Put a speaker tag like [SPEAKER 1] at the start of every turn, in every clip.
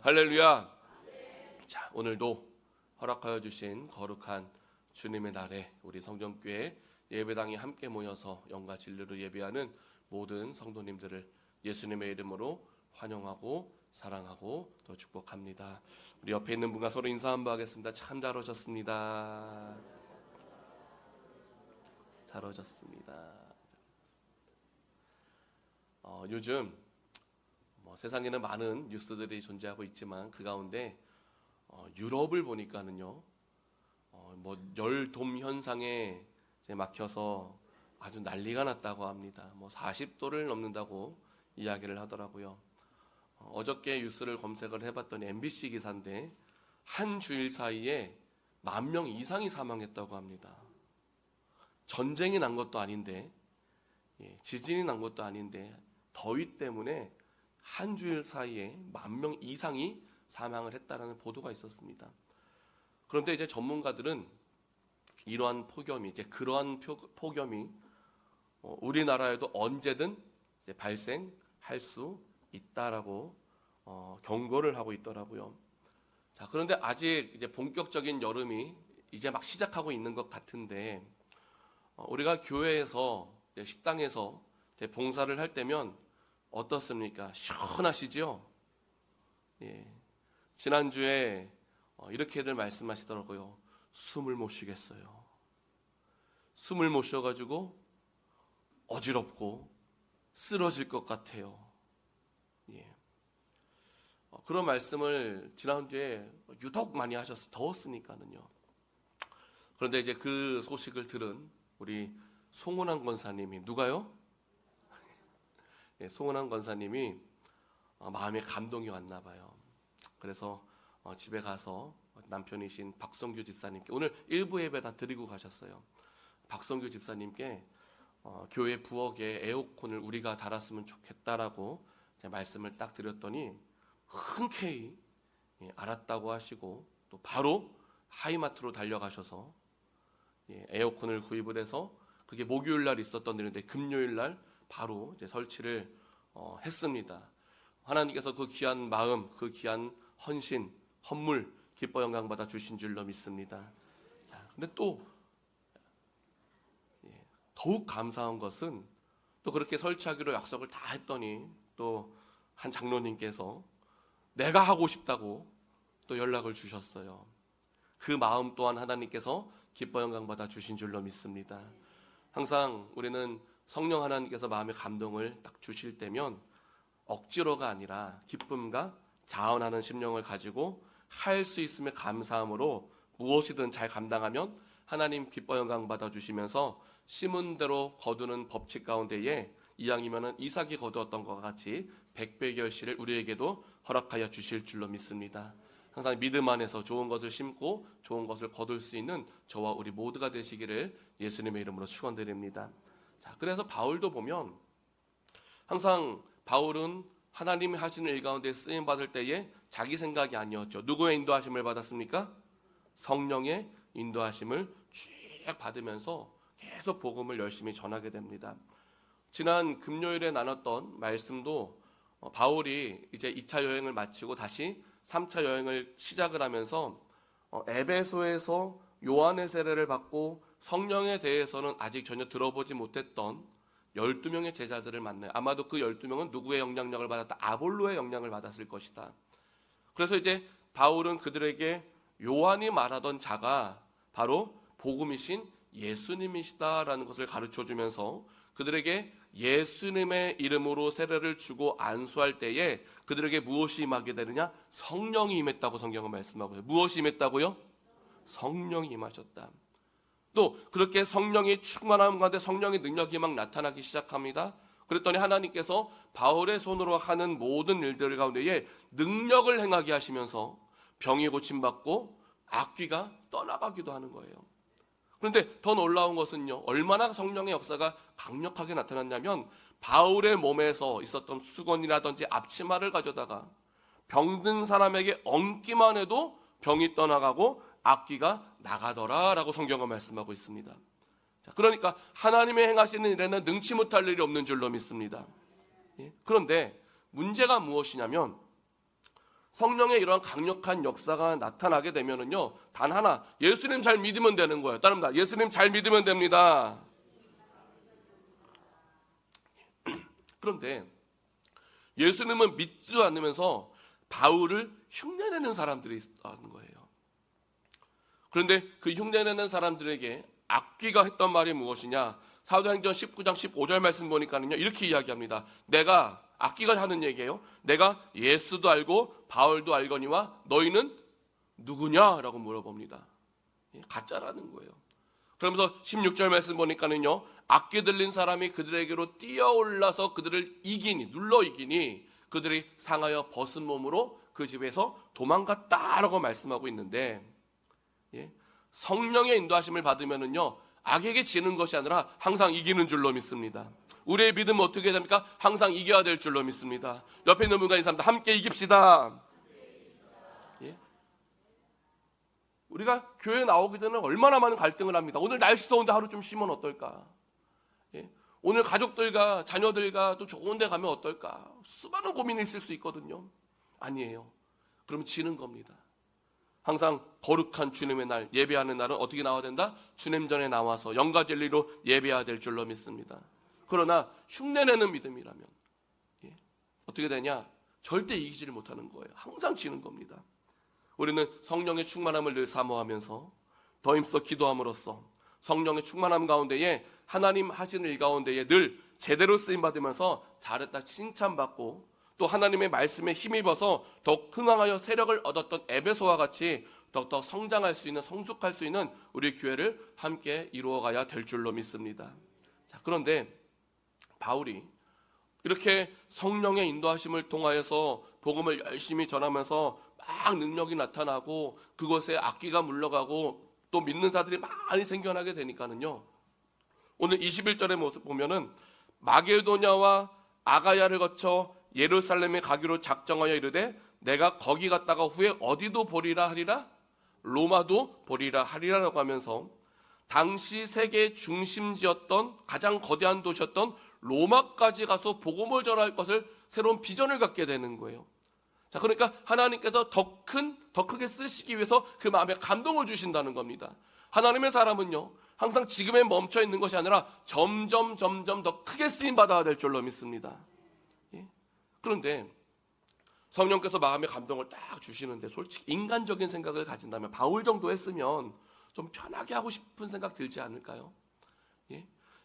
[SPEAKER 1] 할렐루야. 자, 오늘도 허락하여 주신 거룩한 주님의 날에 우리 성전교회 예배당에 함께 모여서 영과 진리로 예배하는 모든 성도님들을 예수님의 이름으로 환영하고 사랑하고 또 축복합니다. 우리 옆에 있는 분과 서로 인사 한번 하겠습니다. 참 잘 오셨습니다. 잘 오셨습니다. 요즘 세상에는 많은 뉴스들이 존재하고 있지만 그 가운데 유럽을 보니까는요, 열돔 현상에 막혀서 아주 난리가 났다고 합니다. 40도를 넘는다고 이야기를 하더라고요. 어저께 뉴스를 검색을 해봤더니 MBC 기사인데 한 주일 사이에 10,000명 이상이 사망했다고 합니다. 전쟁이 난 것도 아닌데, 지진이 난 것도 아닌데 더위 때문에 한 주일 사이에 10,000명 이상이 사망을 했다는 보도가 있었습니다. 그런데 이제 전문가들은 이러한 폭염이, 그러한 폭염이 우리나라에도 언제든 이제 발생할 수 있다라고 경고를 하고 있더라고요. 자, 그런데 아직 이제 본격적인 여름이 이제 막 시작하고 있는 것 같은데, 우리가 교회에서 식당에서 봉사를 할 때면 어떻습니까? 시원하시죠? 지난주에 이렇게들 말씀하시더라고요. 숨을 못 쉬겠어요. 숨을 못 쉬어가지고 어지럽고 쓰러질 것 같아요. 그런 말씀을 지난주에 유독 많이 하셨어요. 더웠으니까는요. 그런데 이제 그 소식을 들은 우리 송은환 권사님이, 누가요? 송은환 권사님이 마음에 감동이 왔나 봐요. 그래서 집에 가서 남편이신 박성규 집사님께, 오늘 일부 예배 다 드리고 가셨어요. 박성규 집사님께 교회 부엌에 에어컨을 우리가 달았으면 좋겠다라고 말씀을 딱 드렸더니 흔쾌히 알았다고 하시고, 또 바로 하이마트로 달려가셔서 에어컨을 구입을 해서, 그게 목요일 날 있었던 일인데 금요일 날 바로 이제 설치를 했습니다. 하나님께서 그 귀한 마음, 그 귀한 헌신, 헌물 기뻐 영광 받아 주신 줄로 믿습니다. 자, 근데 또 더욱 감사한 것은, 또 그렇게 설치하기로 약속을 다 했더니 또 한 장로님께서 내가 하고 싶다고 또 연락을 주셨어요. 그 마음 또한 하나님께서 기뻐 영광 받아 주신 줄로 믿습니다. 항상 우리는 성령 하나님께서 마음의 감동을 딱 주실 때면 억지로가 아니라 기쁨과 자원하는 심령을 가지고 할 수 있음에 감사함으로 무엇이든 잘 감당하면 하나님 기뻐 영광 받아 주시면서 심은 대로 거두는 법칙 가운데에 이왕이면은 이삭이 거두었던 것과 같이 100배 결실을 우리에게도 허락하여 주실 줄로 믿습니다. 항상 믿음 안에서 좋은 것을 심고 좋은 것을 거둘 수 있는 저와 우리 모두가 되시기를 예수님의 이름으로 축원드립니다. 자, 그래서 바울도 보면 항상 바울은 하나님이 하시는 일 가운데 쓰임 받을 때에 자기 생각이 아니었죠. 누구의 인도하심을 받았습니까? 성령의 인도하심을 쭉 받으면서 계속 복음을 열심히 전하게 됩니다. 지난 금요일에 나눴던 말씀도 바울이 이제 2차 여행을 마치고 다시 3차 여행을 시작을 하면서 에베소에서 요한의 세례를 받고 성령에 대해서는 아직 전혀 들어보지 못했던 12명의 제자들을 만나요. 아마도 그 12명은 누구의 영향력을 받았다? 아볼로의 영향을 받았을 것이다. 그래서 이제 바울은 그들에게 요한이 말하던 자가 바로 복음이신 예수님이시다라는 것을 가르쳐주면서 그들에게 예수님의 이름으로 세례를 주고 안수할 때에 그들에게 무엇이 임하게 되느냐? 성령이 임했다고 성경은 말씀하고 있어요. 무엇이 임했다고요? 성령이 임하셨다. 또 그렇게 성령이 충만함 가운데 성령의 능력이 막 나타나기 시작합니다. 그랬더니 하나님께서 바울의 손으로 하는 모든 일들 가운데에 능력을 행하게 하시면서 병이 고침받고 악귀가 떠나가기도 하는 거예요. 그런데 더 놀라운 것은요, 얼마나 성령의 역사가 강력하게 나타났냐면 바울의 몸에서 있었던 수건이라든지 앞치마를 가져다가 병든 사람에게 얹기만 해도 병이 떠나가고 악귀가 나가더라라고 성경은 말씀하고 있습니다. 자, 그러니까 하나님의 행하시는 일에는 능치 못할 일이 없는 줄로 믿습니다. 그런데 문제가 무엇이냐면 성령의 이러한 강력한 역사가 나타나게 되면은요, 단 하나, 예수님 잘 믿으면 되는 거예요. 따릅니다. 예수님 잘 믿으면 됩니다. 그런데 예수님은 믿지도 않으면서 바울을 흉내내는 사람들이 있다는 거예요. 그런데 그 흉내내는 사람들에게 악귀가 했던 말이 무엇이냐? 사도행전 19장 15절 말씀 보니까는요, 이렇게 이야기합니다. 내가, 악귀가 하는 얘기예요. 내가 예수도 알고 바울도 알거니와 너희는 누구냐라고 물어봅니다. 가짜라는 거예요. 그러면서 16절 말씀 보니까는요, 악귀 들린 사람이 그들에게로 뛰어올라서 그들을 이기니, 눌러 이기니 그들이 상하여 벗은 몸으로 그 집에서 도망갔다라고 말씀하고 있는데, 성령의 인도하심을 받으면은요, 악에게 지는 것이 아니라 항상 이기는 줄로 믿습니다. 우리의 믿음은 어떻게 됩니까? 항상 이겨야 될 줄로 믿습니다. 옆에 있는 분과 인사합니다. 함께 이깁시다. 우리가 교회 나오기 전에 얼마나 많은 갈등을 합니다. 오늘 날씨 더운데 하루 좀 쉬면 어떨까? 오늘 가족들과 자녀들과 또 좋은 데 가면 어떨까? 수많은 고민이 있을 수 있거든요. 아니에요. 그러면 지는 겁니다. 항상 거룩한 주님의 날, 예배하는 날은 어떻게 나와야 된다? 주님 전에 나와서 영과 진리로 예배해야 될 줄로 믿습니다. 그러나 흉내내는 믿음이라면 어떻게 되냐? 절대 이기지를 못하는 거예요. 항상 지는 겁니다. 우리는 성령의 충만함을 늘 사모하면서 더 힘써 기도함으로써 성령의 충만함 가운데에 하나님 하시는 일 가운데에 늘 제대로 쓰임받으면서 잘했다 칭찬받고, 또 하나님의 말씀에 힘입어서 더욱 흥황하여 세력을 얻었던 에베소와 같이 더욱더 성장할 수 있는, 성숙할 수 있는 우리 교회를 함께 이루어가야 될 줄로 믿습니다. 자, 그런데 바울이 이렇게 성령의 인도하심을 통하여서 복음을 열심히 전하면서 막 능력이 나타나고 그것에 악기가 물러가고 또 믿는 자들이 많이 생겨나게 되니까는요, 오늘 21절의 모습 보면은 마게도냐와 아가야를 거쳐 예루살렘에 가기로 작정하여 이르되 내가 거기 갔다가 후에 어디도 보리라 하리라? 로마도 보리라 하리라라고 하면서 당시 세계의 중심지였던 가장 거대한 도시였던 로마까지 가서 복음을 전할 것을 새로운 비전을 갖게 되는 거예요. 자, 그러니까 하나님께서 더 크게 쓰시기 위해서 그 마음에 감동을 주신다는 겁니다. 하나님의 사람은요, 항상 지금에 멈춰 있는 것이 아니라 점점 더 크게 쓰임 받아야 될 줄로 믿습니다. 그런데 성령께서 마음의 감동을 딱 주시는데 솔직히 인간적인 생각을 가진다면 바울 정도 했으면 좀 편하게 하고 싶은 생각 들지 않을까요?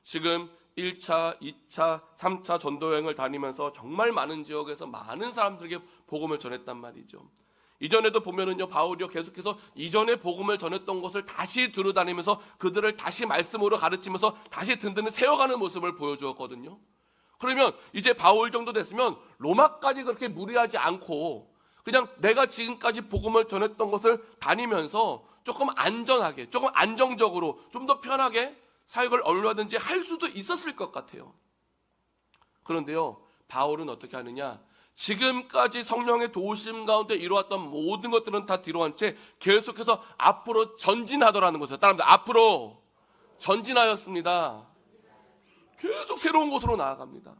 [SPEAKER 1] 지금 1차, 2차, 3차 전도여행을 다니면서 정말 많은 지역에서 많은 사람들에게 복음을 전했단 말이죠. 이전에도 보면은요, 바울이요 계속해서 이전에 복음을 전했던 것을 다시 들어다니면서 그들을 다시 말씀으로 가르치면서 다시 든든히 세워가는 모습을 보여주었거든요. 그러면 이제 바울 정도 됐으면 로마까지 그렇게 무리하지 않고 그냥 내가 지금까지 복음을 전했던 것을 다니면서 조금 안전하게, 조금 안정적으로, 좀 더 편하게 사역을 얼마든지 할 수도 있었을 것 같아요. 그런데요, 바울은 어떻게 하느냐? 지금까지 성령의 도우심 가운데 이루었던 모든 것들은 다 뒤로한 채 계속해서 앞으로 전진하더라는 것이죠. 따라합니다. 앞으로 전진하였습니다. 계속 새로운 곳으로 나아갑니다.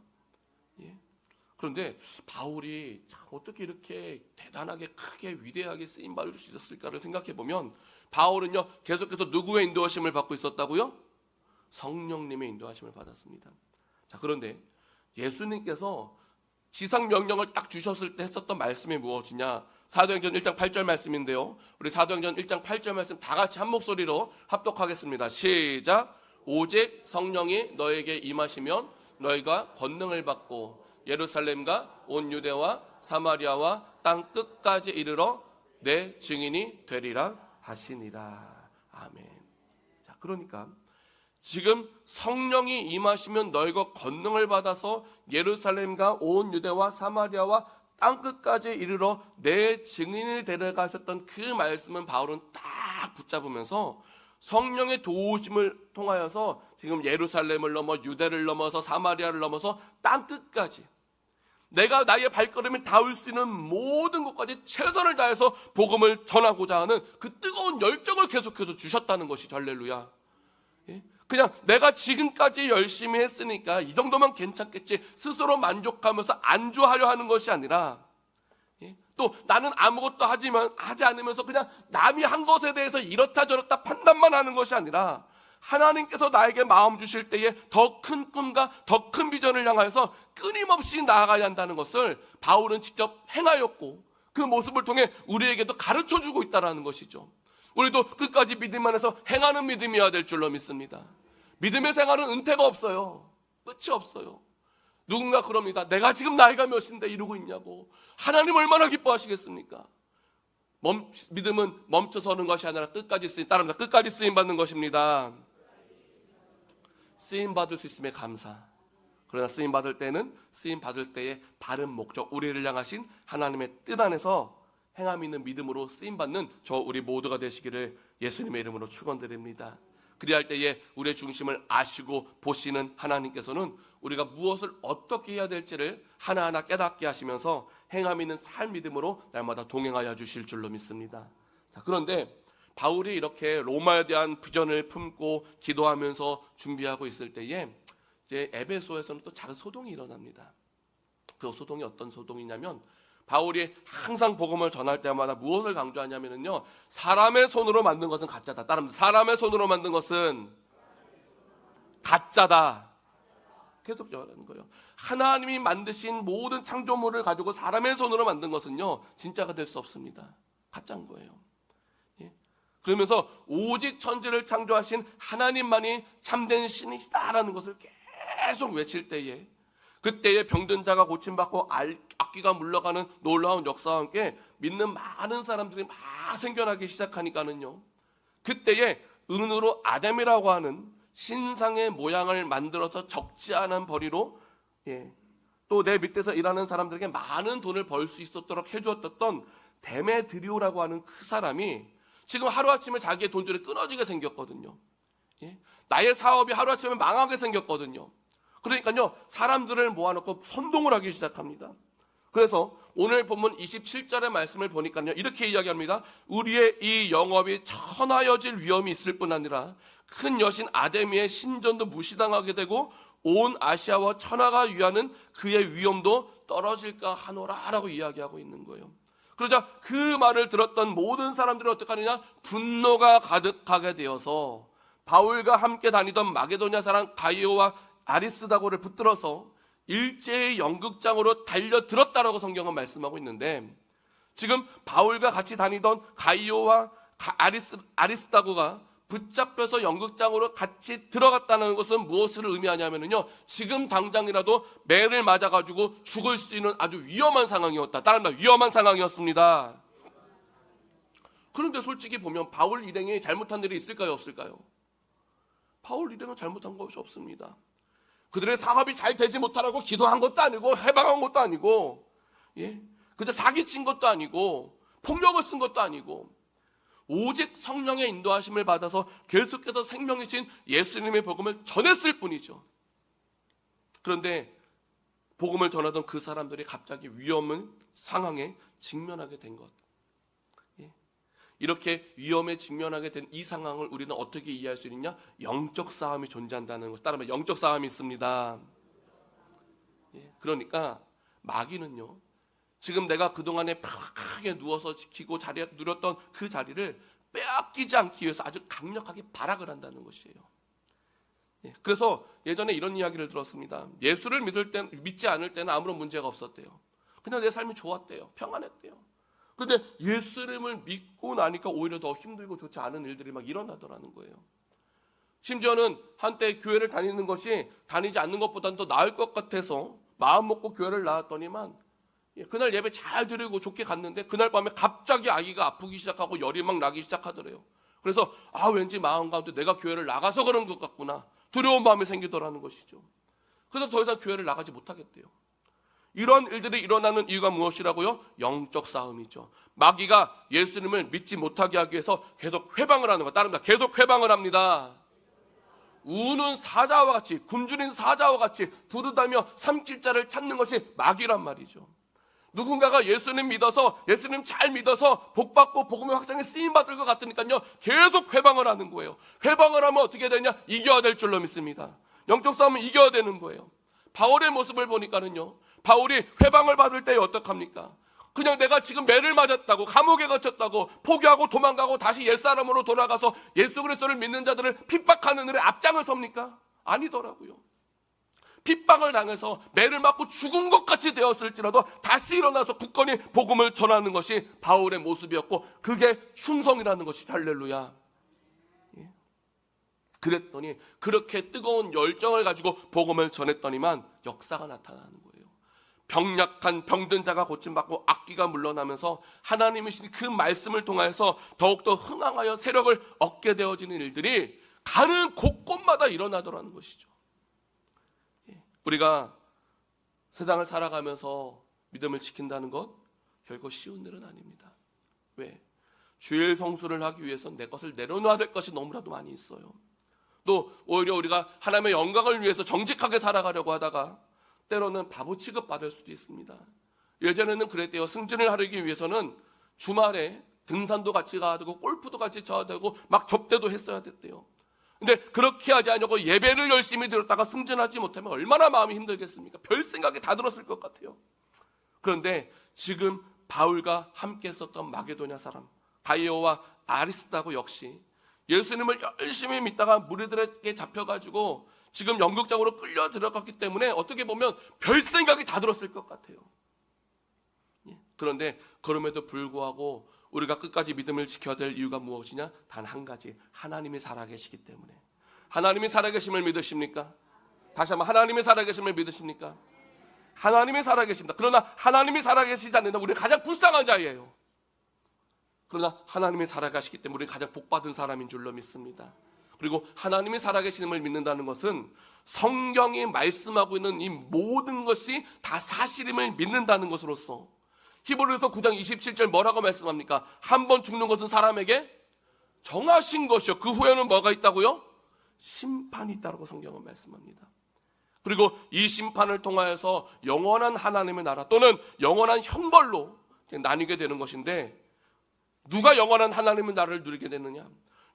[SPEAKER 1] 그런데 바울이 참 어떻게 이렇게 대단하게 크게 위대하게 쓰임받을 수 있었을까를 생각해 보면 바울은요 계속해서 누구의 인도하심을 받고 있었다고요? 성령님의 인도하심을 받았습니다. 자, 그런데 예수님께서 지상 명령을 딱 주셨을 때 했었던 말씀이 무엇이냐? 사도행전 1장 8절 말씀인데요, 우리 사도행전 1장 8절 말씀 다 같이 한 목소리로 합독하겠습니다. 시작. 오직 성령이 너에게 임하시면 너희가 권능을 받고 예루살렘과 온 유대와 사마리아와 땅 끝까지 이르러 내 증인이 되리라 하시니라. 아멘. 자, 그러니까 지금 성령이 임하시면 너희가 권능을 받아서 예루살렘과 온 유대와 사마리아와 땅 끝까지 이르러 내 증인이 되리라 하셨던 그 말씀은 바울은 딱 붙잡으면서 성령의 도우심을 통하여서 지금 예루살렘을 넘어 유대를 넘어서 사마리아를 넘어서 땅 끝까지 내가 나의 발걸음이 닿을 수 있는 모든 곳까지 최선을 다해서 복음을 전하고자 하는 그 뜨거운 열정을 계속해서 주셨다는 것이죠. 할렐루야. 그냥 내가 지금까지 열심히 했으니까 이 정도면 괜찮겠지 스스로 만족하면서 안주하려 하는 것이 아니라 또 나는 아무것도 하지 않으면서 그냥 남이 한 것에 대해서 이렇다 저렇다 판단만 하는 것이 아니라 하나님께서 나에게 마음 주실 때에 더 큰 꿈과 더 큰 비전을 향하여서 끊임없이 나아가야 한다는 것을 바울은 직접 행하였고 그 모습을 통해 우리에게도 가르쳐주고 있다는 것이죠. 우리도 끝까지 믿음 안에서 행하는 믿음이어야 될 줄로 믿습니다. 믿음의 생활은 은퇴가 없어요. 끝이 없어요. 누군가 그럽니다. 내가 지금 나이가 몇인데 이러고 있냐고. 하나님 얼마나 기뻐하시겠습니까? 믿음은 멈춰서는 것이 아니라 끝까지 따릅니다. 끝까지 쓰임받는 것입니다. 쓰임받을 수 있음에 감사. 그러나 쓰임받을 때는 쓰임받을 때의 바른 목적, 우리를 향하신 하나님의 뜻 안에서 행함 있는 믿음으로 쓰임받는 저 우리 모두가 되시기를 예수님의 이름으로 축원드립니다. 그리할 때에 우리의 중심을 아시고 보시는 하나님께서는 우리가 무엇을 어떻게 해야 될지를 하나하나 깨닫게 하시면서 행함 있는 살 믿음으로 날마다 동행하여 주실 줄로 믿습니다. 자, 그런데 바울이 이렇게 로마에 대한 비전을 품고 기도하면서 준비하고 있을 때에 이제 에베소에서는 또 작은 소동이 일어납니다. 그 소동이 어떤 소동이냐면 바울이 항상 복음을 전할 때마다 무엇을 강조하냐면요, 사람의 손으로 만든 것은 가짜다. 따릅니다. 사람의 손으로 만든 것은 가짜다. 계속 전하는 거예요. 하나님이 만드신 모든 창조물을 가지고 사람의 손으로 만든 것은요, 진짜가 될 수 없습니다. 가짜인 거예요. 예? 그러면서 오직 천지를 창조하신 하나님만이 참된 신이시다라는 것을 계속 외칠 때에, 그때에 병든 자가 고침받고 악귀가 물러가는 놀라운 역사와 함께 믿는 많은 사람들이 막 생겨나기 시작하니까는요, 그때에 은으로 아담이라고 하는 신상의 모양을 만들어서 적지 않은 벌이로, 또 내 밑에서 일하는 사람들에게 많은 돈을 벌 수 있도록 해주었던 데메드리오라고 하는 그 사람이 지금 하루아침에 자기의 돈줄이 끊어지게 생겼거든요. 나의 사업이 하루아침에 망하게 생겼거든요. 그러니까요, 사람들을 모아놓고 선동을 하기 시작합니다. 그래서 오늘 본문 27절의 말씀을 보니까요, 이렇게 이야기합니다. 우리의 이 영업이 천하여질 위험이 있을 뿐 아니라 큰 여신 아데미의 신전도 무시당하게 되고 온 아시아와 천하가 위하는 그의 위엄도 떨어질까 하노라라고 이야기하고 있는 거예요. 그러자 그 말을 들었던 모든 사람들은 어떻게 하느냐? 분노가 가득하게 되어서 바울과 함께 다니던 마게도냐 사람 가이오와 아리스다고를 붙들어서 일제히 연극장으로 달려들었다라고 성경은 말씀하고 있는데, 지금 바울과 같이 다니던 가이오와 아리스다고가 붙잡혀서 연극장으로 같이 들어갔다는 것은 무엇을 의미하냐면요, 지금 당장이라도 매를 맞아가지고 죽을 수 있는 아주 위험한 상황이었다. 다른 말, 위험한 상황이었습니다. 그런데 솔직히 보면 바울 일행이 잘못한 일이 있을까요, 없을까요? 바울 일행은 잘못한 것이 없습니다. 그들의 사업이 잘 되지 못하라고 기도한 것도 아니고 해방한 것도 아니고, 그저 사기친 것도 아니고 폭력을 쓴 것도 아니고, 오직 성령의 인도하심을 받아서 계속해서 생명이신 예수님의 복음을 전했을 뿐이죠. 그런데 복음을 전하던 그 사람들이 갑자기 위험한 상황에 직면하게 된 것, 이렇게 위험에 직면하게 된 이 상황을 우리는 어떻게 이해할 수 있느냐? 영적 싸움이 존재한다는 것. 따르면 영적 싸움이 있습니다. 그러니까 마귀는요, 지금 내가 그동안에 편하게 누워서 지키고 자리에 누렸던 그 자리를 빼앗기지 않기 위해서 아주 강력하게 발악을 한다는 것이에요. 그래서 예전에 이런 이야기를 들었습니다. 예수를 믿지 않을 때는 아무런 문제가 없었대요. 그냥 내 삶이 좋았대요. 평안했대요. 그런데 예수님을 믿고 나니까 오히려 더 힘들고 좋지 않은 일들이 막 일어나더라는 거예요. 심지어는 한때 교회를 다니는 것이 다니지 않는 것보다는 더 나을 것 같아서 마음 먹고 교회를 나왔더니만, 그날 예배 잘 드리고 좋게 갔는데 그날 밤에 갑자기 아기가 아프기 시작하고 열이 막 나기 시작하더래요. 그래서 왠지 마음 가운데 내가 교회를 나가서 그런 것 같구나, 두려운 마음이 생기더라는 것이죠. 그래서 더 이상 교회를 나가지 못하겠대요. 이런 일들이 일어나는 이유가 무엇이라고요? 영적 싸움이죠. 마귀가 예수님을 믿지 못하게 하기 위해서 계속 회방을 하는 것. 따릅니다. 계속 회방을 합니다. 우는 사자와 같이, 굶주린 사자와 같이 부르다며 삼킬자를 찾는 것이 마귀란 말이죠. 누군가가 예수님 믿어서, 예수님 잘 믿어서 복받고 복음의 확장에 쓰임받을 것 같으니까요, 계속 회방을 하는 거예요. 회방을 하면 어떻게 되냐? 이겨야 될 줄로 믿습니다. 영적 싸움은 이겨야 되는 거예요. 바울의 모습을 보니까는요, 바울이 회방을 받을 때에 어떡합니까? 그냥 내가 지금 매를 맞았다고, 감옥에 갇혔다고, 포기하고 도망가고 다시 옛사람으로 돌아가서 예수 그리스도를 믿는 자들을 핍박하는 일에 앞장을 섭니까? 아니더라고요. 핍박을 당해서 매를 맞고 죽은 것 같이 되었을지라도 다시 일어나서 굳건히 복음을 전하는 것이 바울의 모습이었고, 그게 충성이라는 것이 할렐루야. 그랬더니 그렇게 뜨거운 열정을 가지고 복음을 전했더니만 역사가 나타나는 거예요. 병약한 병든 자가 고침받고 악귀가 물러나면서 하나님이신 그 말씀을 통하여서 더욱더 흥황하여 세력을 얻게 되어지는 일들이 가는 곳곳마다 일어나더라는 것이죠. 우리가 세상을 살아가면서 믿음을 지킨다는 것 결코 쉬운 일은 아닙니다. 왜? 주일 성수를 하기 위해서는 내 것을 내려놔야 될 것이 너무나도 많이 있어요. 또 오히려 우리가 하나님의 영광을 위해서 정직하게 살아가려고 하다가 때로는 바보 취급받을 수도 있습니다. 예전에는 그랬대요. 승진을 하기 위해서는 주말에 등산도 같이 가야 되고 골프도 같이 쳐야 되고 막 접대도 했어야 됐대요. 근데 그렇게 하지 않냐고 예배를 열심히 드렸다가 승진하지 못하면 얼마나 마음이 힘들겠습니까? 별 생각이 다 들었을 것 같아요. 그런데 지금 바울과 함께 썼던 마게도냐 사람 가이오와 아리스다고 역시 예수님을 열심히 믿다가 무리들에게 잡혀가지고 지금 연극장으로 끌려 들어갔기 때문에 어떻게 보면 별 생각이 다 들었을 것 같아요. 그런데 그럼에도 불구하고 우리가 끝까지 믿음을 지켜야 될 이유가 무엇이냐? 단 한 가지, 하나님이 살아계시기 때문에. 하나님이 살아계심을 믿으십니까? 다시 한번, 하나님이 살아계심을 믿으십니까? 하나님이 살아계십니다. 그러나 하나님이 살아계시지 않는다, 우리는 가장 불쌍한 자예요. 그러나 하나님이 살아가시기 때문에 우리는 가장 복받은 사람인 줄로 믿습니다. 그리고 하나님이 살아계심을 믿는다는 것은 성경이 말씀하고 있는 이 모든 것이 다 사실임을 믿는다는 것으로서, 히브리서 9장 27절 뭐라고 말씀합니까? 한 번 죽는 것은 사람에게 정하신 것이요, 그 후에는 뭐가 있다고요? 심판이 있다고 성경은 말씀합니다. 그리고 이 심판을 통하여서 영원한 하나님의 나라 또는 영원한 형벌로 나뉘게 되는 것인데, 누가 영원한 하나님의 나라를 누리게 되느냐?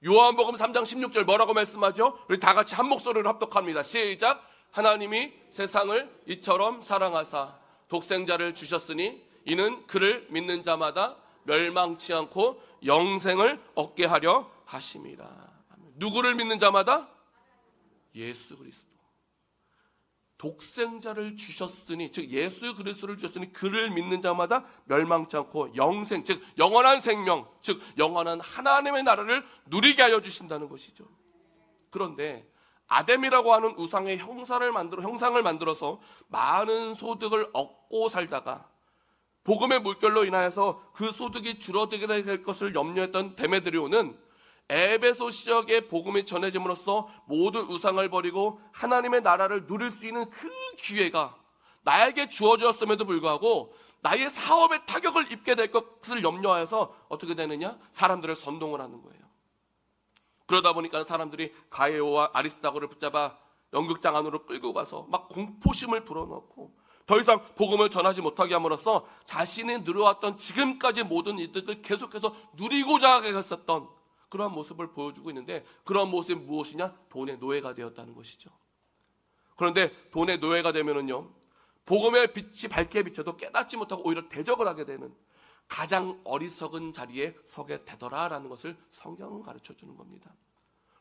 [SPEAKER 1] 요한복음 3장 16절 뭐라고 말씀하죠? 우리 다 같이 한 목소리로 합독합니다. 시작. 하나님이 세상을 이처럼 사랑하사 독생자를 주셨으니 이는 그를 믿는 자마다 멸망치 않고 영생을 얻게 하려 하심이라. 누구를 믿는 자마다? 예수 그리스도. 독생자를 주셨으니, 즉 예수 그리스도를 주셨으니 그를 믿는 자마다 멸망치 않고 영생, 즉 영원한 생명, 즉 영원한 하나님의 나라를 누리게 하여 주신다는 것이죠. 그런데 아담이라고 하는 우상의 형상을 만들어서 많은 소득을 얻고 살다가 복음의 물결로 인하여서 그 소득이 줄어들게 될 것을 염려했던 데메드리오는 에베소 지역에 복음이 전해짐으로써 모든 우상을 버리고 하나님의 나라를 누릴 수 있는 그 기회가 나에게 주어졌음에도 불구하고 나의 사업에 타격을 입게 될 것을 염려하여서 어떻게 되느냐? 사람들을 선동을 하는 거예요. 그러다 보니까 사람들이 가이오와 아리스다고를 붙잡아 연극장 안으로 끌고 가서 막 공포심을 불어넣고 더 이상 복음을 전하지 못하게 함으로써 자신이 누려왔던 지금까지 모든 이득을 계속해서 누리고자 했었던 그러한 모습을 보여주고 있는데, 그러한 모습이 무엇이냐? 돈의 노예가 되었다는 것이죠. 그런데 돈의 노예가 되면은요, 복음의 빛이 밝게 비춰도 깨닫지 못하고 오히려 대적을 하게 되는 가장 어리석은 자리에 서게 되더라라는 것을 성경은 가르쳐 주는 겁니다.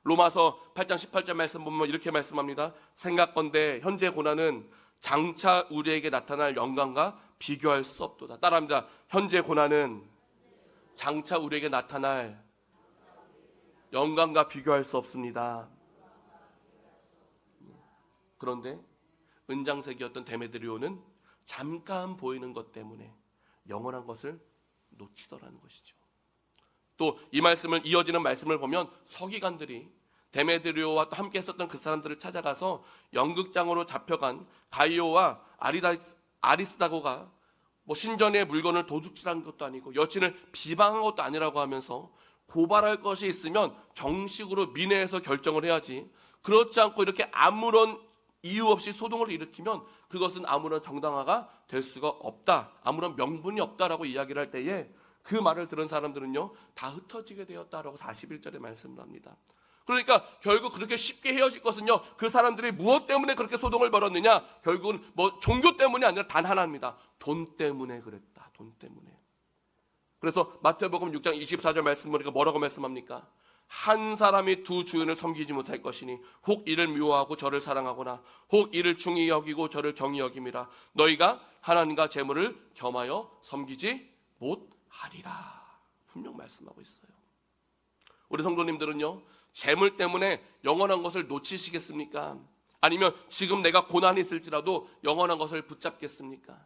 [SPEAKER 1] 로마서 8장 18절 말씀 보면 이렇게 말씀합니다. 생각건대 현재 고난은 장차 우리에게 나타날 영광과 비교할 수 없도다. 따라합니다. 현재 고난은 장차 우리에게 나타날 영광과 비교할 수 없습니다. 그런데 은장색이었던 데메드리오는 잠깐 보이는 것 때문에 영원한 것을 놓치더라는 것이죠. 또 이 말씀을 이어지는 말씀을 보면 서기관들이 데메드리오와 또 함께 했었던 그 사람들을 찾아가서 연극장으로 잡혀간 가이오와 아리스다고가 뭐 신전의 물건을 도둑질한 것도 아니고 여친을 비방한 것도 아니라고 하면서 고발할 것이 있으면 정식으로 민회에서 결정을 해야지, 그렇지 않고 이렇게 아무런 이유 없이 소동을 일으키면 그것은 아무런 정당화가 될 수가 없다, 아무런 명분이 없다라고 이야기를 할 때에 그 말을 들은 사람들은요 다 흩어지게 되었다라고 41절에 말씀을 합니다. 그러니까 결국 그렇게 쉽게 헤어질 것은요, 그 사람들이 무엇 때문에 그렇게 소동을 벌였느냐? 결국은 뭐 종교 때문이 아니라 단 하나입니다. 돈 때문에 그랬다. 돈 때문에. 그래서 마태복음 6장 24절 말씀 보니까 뭐라고 말씀합니까? 한 사람이 두 주인을 섬기지 못할 것이니 혹 이를 미워하고 저를 사랑하거나 혹 이를 중히 여기고 저를 경히 여김이라. 너희가 하나님과 재물을 겸하여 섬기지 못하리라. 분명 말씀하고 있어요. 우리 성도님들은요, 재물 때문에 영원한 것을 놓치시겠습니까? 아니면 지금 내가 고난이 있을지라도 영원한 것을 붙잡겠습니까?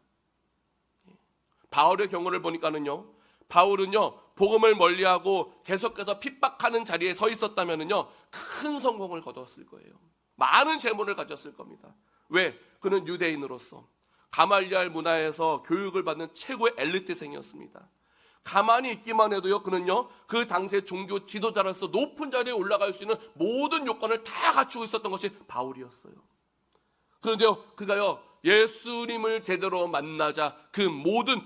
[SPEAKER 1] 바울의 경우를 보니까는요, 바울은요, 복음을 멀리하고 계속해서 핍박하는 자리에 서 있었다면은요, 큰 성공을 거뒀을 거예요. 많은 재물을 가졌을 겁니다. 왜? 그는 유대인으로서 가말리알 문화에서 교육을 받는 최고의 엘리트생이었습니다. 가만히 있기만 해도요, 그는요, 그 당시의 종교 지도자로서 높은 자리에 올라갈 수 있는 모든 요건을 다 갖추고 있었던 것이 바울이었어요. 그런데요, 그가요, 예수님을 제대로 만나자 그 모든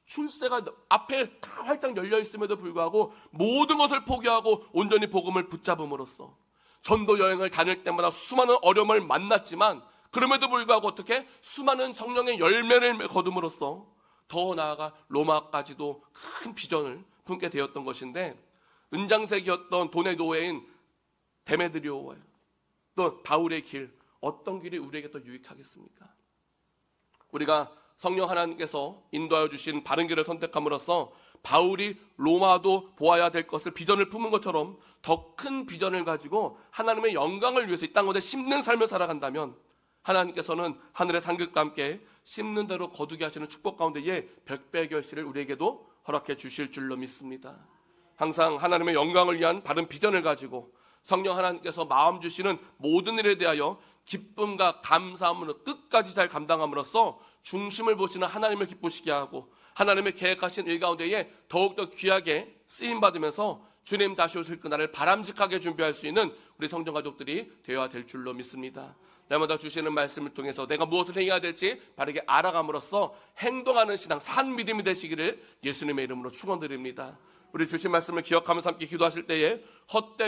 [SPEAKER 1] 출세가 앞에 다 활짝 열려 있음에도 불구하고 모든 것을 포기하고 온전히 복음을 붙잡음으로써 전도 여행을 다닐 때마다 수많은 어려움을 만났지만 그럼에도 불구하고 어떻게 수많은 성령의 열매를 거둠으로써 더 나아가 로마까지도 큰 비전을 품게 되었던 것인데, 은장색이었던 돈의 노예인 데메드리오와 또 바울의 길, 어떤 길이 우리에게 더 유익하겠습니까? 우리가 성령 하나님께서 인도하여 주신 바른 길을 선택함으로써 바울이 로마도 보아야 될 것을 비전을 품은 것처럼 더 큰 비전을 가지고 하나님의 영광을 위해서 이 땅 가운데 심는 삶을 살아간다면 하나님께서는 하늘의 상급과 함께 심는 대로 거두게 하시는 축복 가운데에 백배의 결실을 우리에게도 허락해 주실 줄로 믿습니다. 항상 하나님의 영광을 위한 바른 비전을 가지고 성령 하나님께서 마음 주시는 모든 일에 대하여 기쁨과 감사함으로 끝까지 잘 감당함으로써 중심을 보시는 하나님을 기쁘시게 하고 하나님의 계획하신 일 가운데에 더욱더 귀하게 쓰임받으면서 주님 다시 오실 그날을 바람직하게 준비할 수 있는 우리 성전 가족들이 되어야 될 줄로 믿습니다. 날마다 주시는 말씀을 통해서 내가 무엇을 해야 될지 바르게 알아감으로써 행동하는 신앙, 산 믿음이 되시기를 예수님의 이름으로 축원드립니다. 우리 주신 말씀을 기억하면서 함께 기도하실 때에 헛되고